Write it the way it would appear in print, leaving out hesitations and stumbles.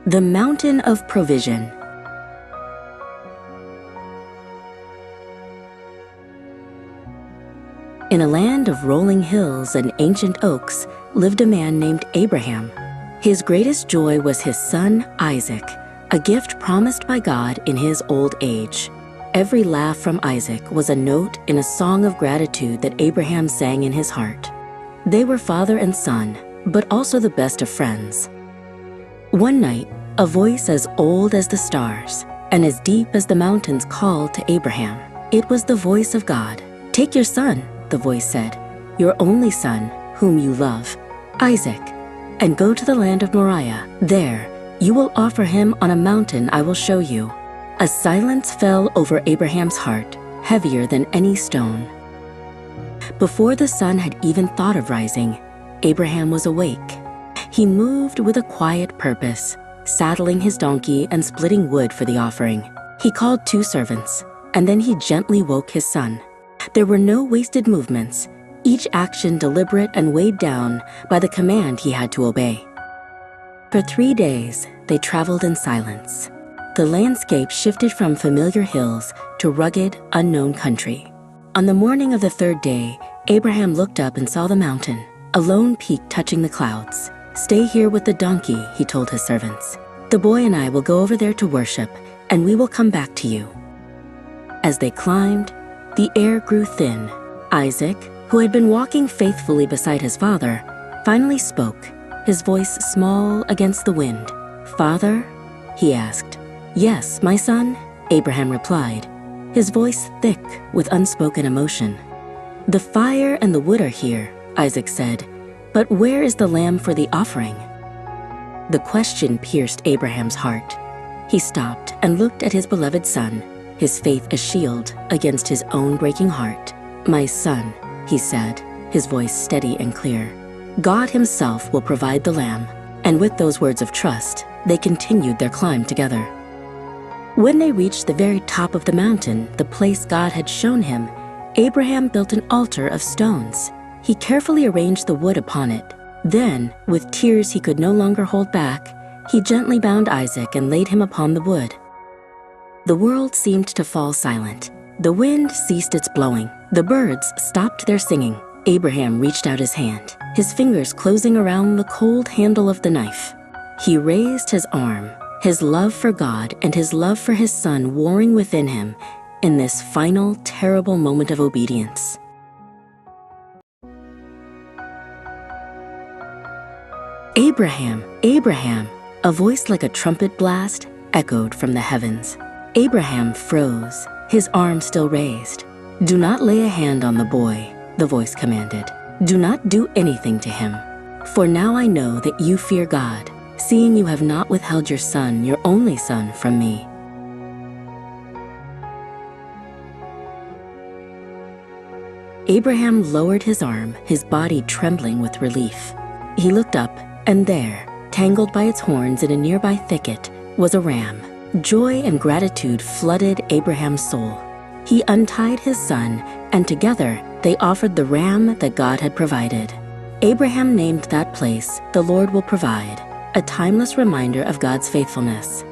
The Mountain of Provision. In a land of rolling hills and ancient oaks lived a man named Abraham. His greatest joy was his son, Isaac, a gift promised by God in his old age. Every laugh from Isaac was a note in a song of gratitude that Abraham sang in his heart. They were father and son, but also the best of friends. One night, a voice as old as the stars and as deep as the mountains called to Abraham. It was the voice of God. "Take your son," the voice said, "your only son, whom you love, Isaac, and go to the land of Moriah. There, you will offer him on a mountain I will show you." A silence fell over Abraham's heart, heavier than any stone. Before the sun had even thought of rising, Abraham was awake. He moved with a quiet purpose, saddling his donkey and splitting wood for the offering. He called 2 servants, and then he gently woke his son. There were no wasted movements, each action deliberate and weighed down by the command he had to obey. For 3 days, they traveled in silence. The landscape shifted from familiar hills to rugged, unknown country. On the morning of the 3rd day, Abraham looked up and saw the mountain, a lone peak touching the clouds. "Stay here with the donkey," he told his servants. "The boy and I will go over there to worship, and we will come back to you." As they climbed, the air grew thin. Isaac, who had been walking faithfully beside his father, finally spoke, his voice small against the wind. "Father?" he asked. "Yes, my son," Abraham replied, his voice thick with unspoken emotion. "The fire and the wood are here," Isaac said, "but where is the lamb for the offering?" The question pierced Abraham's heart. He stopped and looked at his beloved son, his faith a shield against his own breaking heart. "My son," he said, his voice steady and clear, "God himself will provide the lamb." And with those words of trust, they continued their climb together. When they reached the very top of the mountain, the place God had shown him, Abraham built an altar of stones. He carefully arranged the wood upon it. Then, with tears he could no longer hold back, he gently bound Isaac and laid him upon the wood. The world seemed to fall silent. The wind ceased its blowing. The birds stopped their singing. Abraham reached out his hand, his fingers closing around the cold handle of the knife. He raised his arm, his love for God and his love for his son warring within him in this final, terrible moment of obedience. "Abraham, Abraham," a voice like a trumpet blast echoed from the heavens. Abraham froze, his arm still raised. "Do not lay a hand on the boy," the voice commanded. "Do not do anything to him. For now I know that you fear God, seeing you have not withheld your son, your only son, from me." Abraham lowered his arm, his body trembling with relief. He looked up, and there, tangled by its horns in a nearby thicket, was a ram. Joy and gratitude flooded Abraham's soul. He untied his son, and together they offered the ram that God had provided. Abraham named that place, "The Lord Will Provide," a timeless reminder of God's faithfulness.